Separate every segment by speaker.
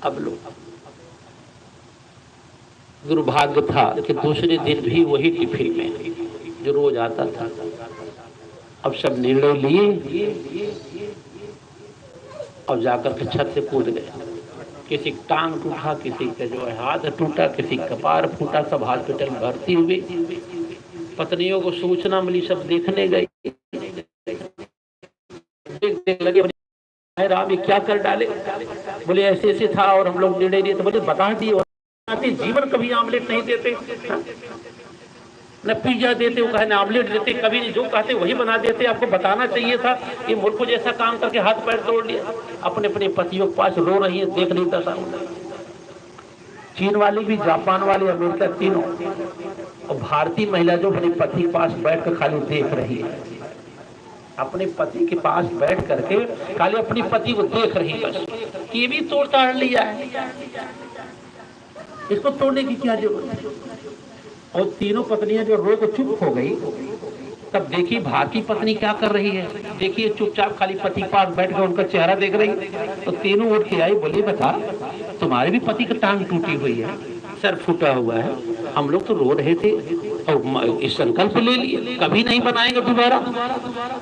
Speaker 1: अब लो, दुर्भाग्य था कि दूसरे दिन भी वही टिफिन में जो रोज आता था। अब सब निर्णय लिए और जाकर के छत से कूद गए। किसी का टांग टूटा, किसी का जो है हाथ टूटा, किसी का पैर फूटा, सब हॉस्पिटल में भर्ती हुए। पत्नियों को सूचना मिली, सब देखने गए। देखने लगे, राम ये क्या कर डाले? बोले ऐसे ऐसे था और हम लोग निर्णय लिए। तो बोले बता दिए, जीवन कभी आमलेट नहीं देते, न पिज्जा देते, वो कहने आमलेट देते, कभी नहीं, जो कहते वही बना देते। आपको बताना चाहिए था। ये मूर्ख जैसा काम करके हाथ पैर तोड़ लिया। अपने अपने पतियों के पास रो रही है, देख नहीं था सामने। चीन वाली भी, जापान वाली, अमेरिका, तीनों। और भारतीय महिला जो अपने पति के पास बैठ कर खाली देख रही है, अपने पति के पास बैठ करके खाली अपनी पति को देख रही है बस। ये भी तोड़ ताड़ लिया है, इसको तोड़ने की क्या जरूरत है? और तीनों पत्नियां जो रो को चुप हो गई, तब देखिए भारतीय पत्नी क्या कर रही है। देखिए चुपचाप खाली पति के पास बैठ कर उनका चेहरा देख रही। तो तीनों उठ के आई, बोली बता तुम्हारे भी पति की टांग टूटी हुई है, सर फूटा हुआ है, हम लोग तो रो रहे थे और इस संकल्प ले लिए कभी नहीं बनाएंगे दोबारा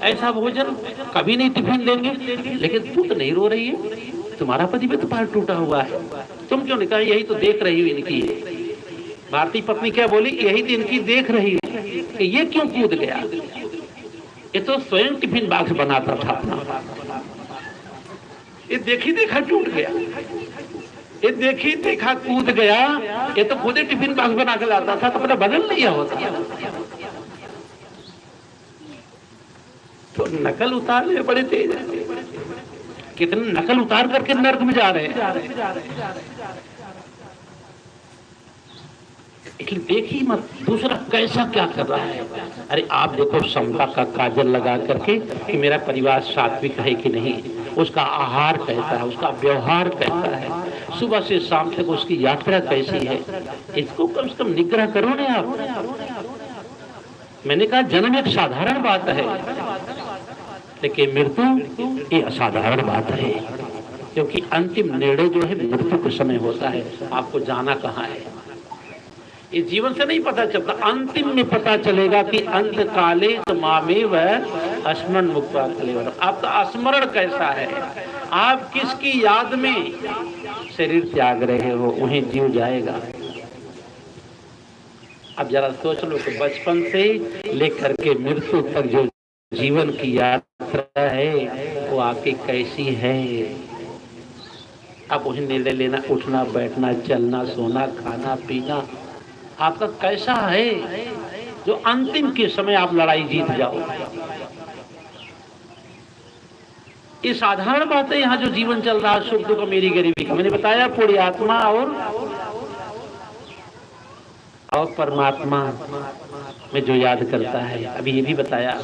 Speaker 1: ऐसा भोजन, कभी नहीं टिफिन देंगे। लेकिन तू तो नहीं रो रही है, तुम्हारा पति भी तो पैर टूटा हुआ है, तुम क्यों निकाल? यही तो देख रही हुई इनकी है। भारतीय पत्नी क्या बोली? यही तो इनकी देख रही है कि ये क्यों कूद गया। ये तो स्वयं टिफिन बॉक्स बनाता था अपना, ये देखी देखा टूट गया, ये देखी देखा कूद गया। ये तो खुद ही टिफिन बॉक्स बना के लाता था, तो अपना बदल लिया होता। तो नकल उतारने बड़े तेज है, कितने नकल उतार करके नर्क में जा रहे हैं। इसलिए देखिए मत दूसरा कैसा क्या कर रहा है। अरे आप देखो समता का काजल लगा करके कि मेरा परिवार सात्विक है कि नहीं, उसका आहार कैसा है, उसका व्यवहार कैसा है, सुबह से शाम तक उसकी यात्रा कैसी है, इसको कम से कम निग्रह करो ना आप। मैंने कहा जन्म एक साधारण बात है, लेकिन मृत्यु ये असाधारण बात है, क्योंकि अंतिम निर्णय जो है मृत्यु के समय होता है। आपको जाना कहाँ है ये जीवन से नहीं पता चलता, अंतिम में पता चलेगा कि अंत काले मामेव स्मरण मुक्ता कलेवर। आपका स्मरण कैसा है, आप किसकी याद में शरीर त्याग रहे हो, वहीं जीव जाएगा। अब जरा सोच लो कि बचपन से लेकर के मृत्यु तक जो जीवन की यात्रा है वो आपकी कैसी है। आप वही निर्णय लेना, उठना बैठना, चलना सोना खाना पीना आपका कैसा है, जो अंतिम के समय आप लड़ाई जीत जाओ। ये साधारण बात है। यहाँ जो जीवन चल रहा है सुख दुख मेरी गरीबी का, मैंने बताया पूरी आत्मा और परमात्मा में जो याद करता है। अभी ये भी बताया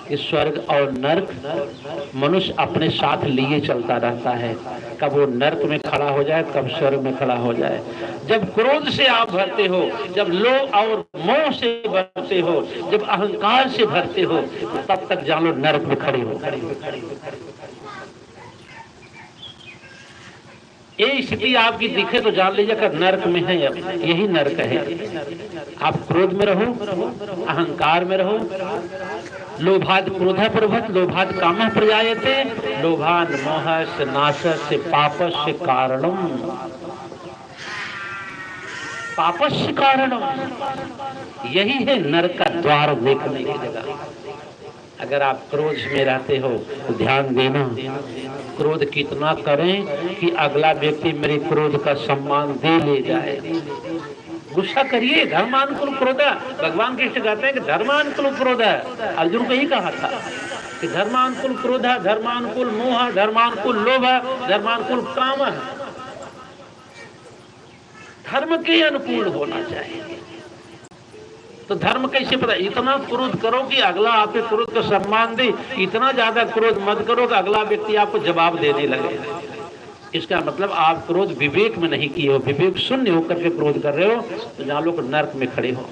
Speaker 1: कि स्वर्ग और नर्क मनुष्य अपने साथ लिए चलता रहता है। कब वो नर्क में खड़ा हो जाए, कब स्वर्ग में खड़ा हो जाए। जब क्रोध से आप भरते हो, जब लोभ और मोह से भरते हो, जब अहंकार से भरते हो, तब तक जान लो नर्क में खड़े हो। ये स्थिति आपकी दिखे तो जान लीजिए कि नर्क में है। अब यही नर्क है। आप क्रोध में रहो, अहंकार में रहो, लोभाद क्रोधा प्रभत लोभाद कामः प्रजायते लोभान मोहस्य नाशस्य पापस्य कारणम। पापस्य कारणम यही है नरक का द्वार देखने की जगह। अगर आप क्रोध में रहते हो तो ध्यान देना, क्रोध कितना करें कि अगला व्यक्ति मेरे क्रोध का सम्मान दे ले जाए। गुस्सा करिए, धर्मानुकूल क्रोध। भगवान कृष्ण कहते हैं कि धर्मानुकूल क्रोध है। अर्जुन को ही कहा था कि धर्मानुकूल क्रोध है, धर्मानुकूल मोह है, धर्मानुकूल लोभ है, धर्मानुकूल काम है। धर्म के अनुकूल होना चाहिए। तो धर्म कैसे पता? इतना क्रोध करो कि अगला आपके क्रोध का सम्मान दे। इतना ज्यादा क्रोध मत करो कि अगला व्यक्ति आपको जवाब देने लगे। इसका मतलब आप क्रोध विवेक में नहीं किए हो, विवेक शून्य होकर के क्रोध कर रहे हो, तो जान लो कि नर्क में खड़े हो।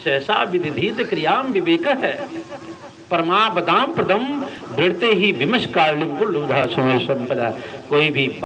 Speaker 1: सहसा विधित क्रियाम विवेक है परमा बदाम प्रदम बढ़ते ही विमश कालिम संपदा। कोई भी